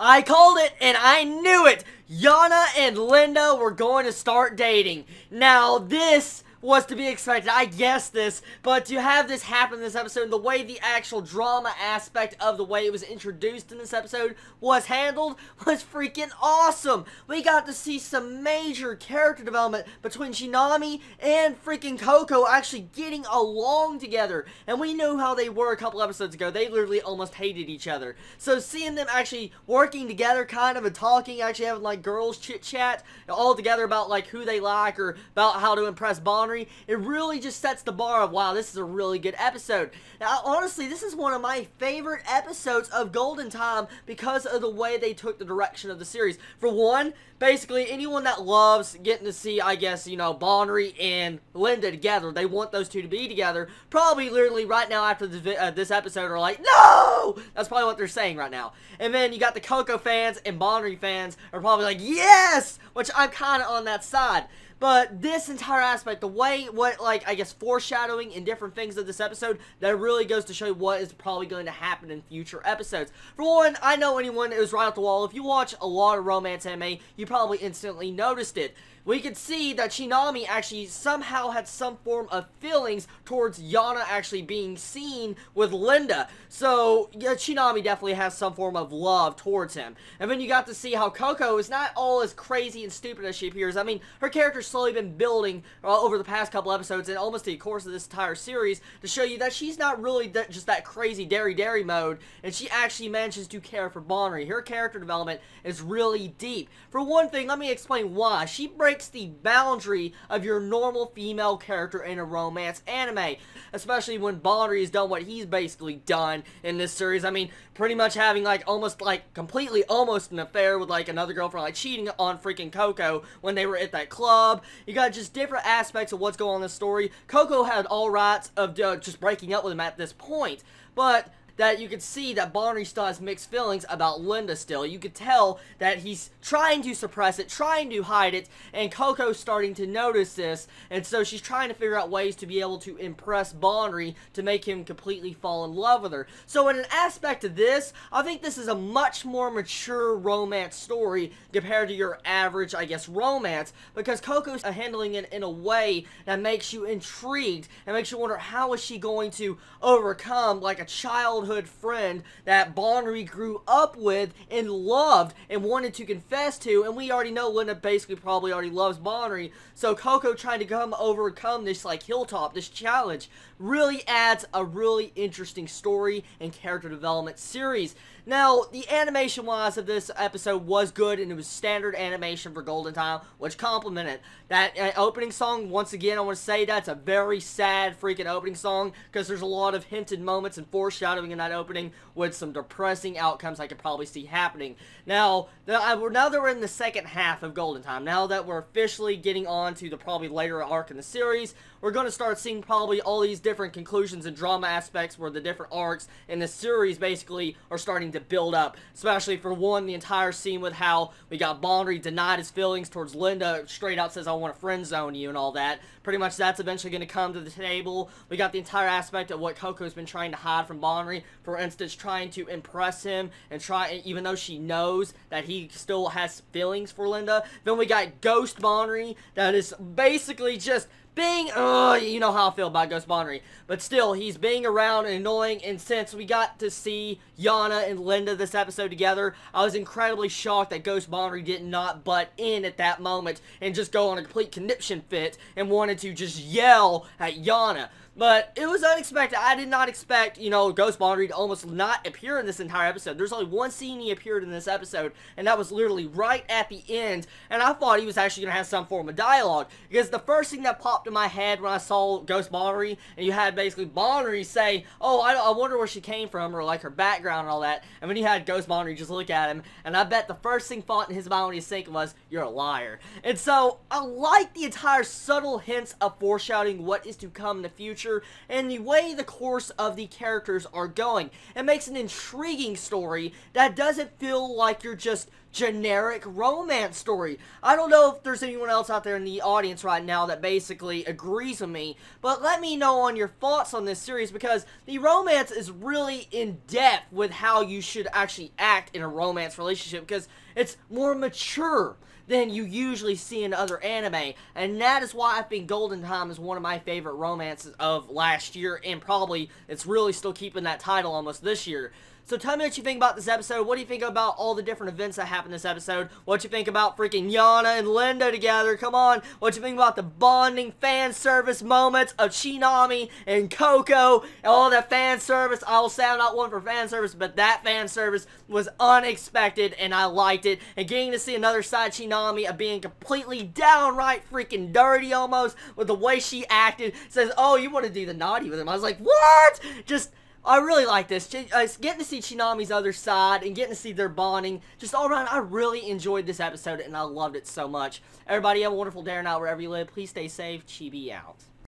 I called it, and I knew it! Yana and Linda were going to start dating. Now, this was to be expected. I guessed this, but to have this happen in this episode, the way the actual drama aspect of the way it was introduced in this episode was handled was freaking awesome. We got to see some major character development between Shinami and freaking Coco actually getting along together. And we knew how they were a couple episodes ago. They literally almost hated each other. So seeing them actually working together kind of and talking, actually having like girls chit chat all together about like who they like or about how to impress Bonner, it really just sets the bar of, wow, this is a really good episode. Now, honestly, this is one of my favorite episodes of Golden Time because of the way they took the direction of the series. For one, basically, anyone that loves getting to see, I guess, you know, Bonner and Linda together, they want those two to be together, probably literally right now after this episode are like, no! That's probably what they're saying right now. And then you got the Coco fans and Bonner fans are probably like, yes! Which I'm kind of on that side. But this entire aspect, the way, I guess, foreshadowing in different things of this episode, that really goes to show you what is probably going to happen in future episodes. For one, I know anyone that was right off the wall. If you watch a lot of romance anime, you probably instantly noticed it. We could see that Shinami actually somehow had some form of feelings towards Yana actually being seen with Linda. So, yeah, Shinami definitely has some form of love towards him. And then you got to see how Coco is not all as crazy and stupid as she appears. I mean, her character's slowly been building over the past couple episodes and almost the course of this entire series to show you that she's not really just that crazy dairy mode, and she actually manages to care for Bonner. Her character development is really deep. For one thing, let me explain why. She breaks the boundary of your normal female character in a romance anime, especially when Bonner has done what he's basically done in this series. I mean, pretty much having like almost an affair with like another girlfriend, like cheating on freaking Coco when they were at that club. You got just different aspects of what's going on in this story. Coco had all rights of just breaking up with him at this point, but that you could see that Bonner still has mixed feelings about Linda still. You could tell that he's trying to suppress it, trying to hide it, and Coco's starting to notice this, and so she's trying to figure out ways to be able to impress Bonner to make him completely fall in love with her. So in an aspect of this, I think this is a much more mature romance story compared to your average, I guess, romance, because Coco's handling it in a way that makes you intrigued and makes you wonder how is she going to overcome like a childhood friend that Bonner grew up with and loved and wanted to confess to, and we already know Linda basically probably already loves Bonner, so Coco trying to overcome this like hilltop, this challenge, really adds a really interesting story and character development series. Now, the animation-wise of this episode was good, and it was standard animation for Golden Time, which complimented. That opening song, once again, I want to say that's a very sad freaking opening song, because there's a lot of hinted moments and foreshadowing in that opening with some depressing outcomes I could probably see happening. Now that we're in the second half of Golden Time, now that we're officially getting on to the probably later arc in the series, we're going to start seeing probably all these different conclusions and drama aspects where the different arcs in the series basically are starting to build up. Especially for one, the entire scene with how we got Bonner denied his feelings towards Linda, straight out says I want to friend zone you and all that. Pretty much that's eventually going to come to the table. We got the entire aspect of what Coco's been trying to hide from Bonner. For instance, trying to impress him and even though she knows that he still has feelings for Linda. Then we got Ghost Bonner that is basically just being, you know how I feel about Ghost Bonner, but still, he's being around and annoying, and since we got to see Yana and Linda this episode together, I was incredibly shocked that Ghost Bonner did not butt in at that moment and just go on a complete conniption fit and wanted to just yell at Yana. But it was unexpected. I did not expect, you know, Ghost Bonner to almost not appear in this entire episode. There's only one scene he appeared in this episode, and that was literally right at the end. And I thought he was actually going to have some form of dialogue. Because the first thing that popped in my head when I saw Ghost Bonner, and you had basically Bonner say, oh, I wonder where she came from, or like her background and all that. And then you had Ghost Bonner just look at him, and I bet the first thing thought in his mind when he was thinking was, you're a liar. And so, I like the entire subtle hints of foreshadowing what is to come in the future, and the way the course of the characters are going. It makes an intriguing story that doesn't feel like you're just generic romance story. I don't know if there's anyone else out there in the audience right now that basically agrees with me, but let me know on your thoughts on this series, because the romance is really in depth with how you should actually act in a romance relationship, because it's more mature than you usually see in other anime, and that is why I think Golden Time is one of my favorite romances of last year, and probably it's really still keeping that title almost this year. So tell me what you think about this episode. What do you think about all the different events that happened this episode? What you think about freaking Yana and Linda together? Come on. What you think about the bonding fan service moments of Shinami and Coco? All that fan service. I will say I'm not one for fan service, but that fan service was unexpected and I liked it. And getting to see another side Shinami of being completely downright freaking dirty almost with the way she acted. Says, oh, you want to do the naughty with him. I was like, what? I really like this. Getting to see Shinami's other side and getting to see their bonding. Just all around, I really enjoyed this episode and I loved it so much. Everybody have a wonderful day or night wherever you live. Please stay safe. Chibi out.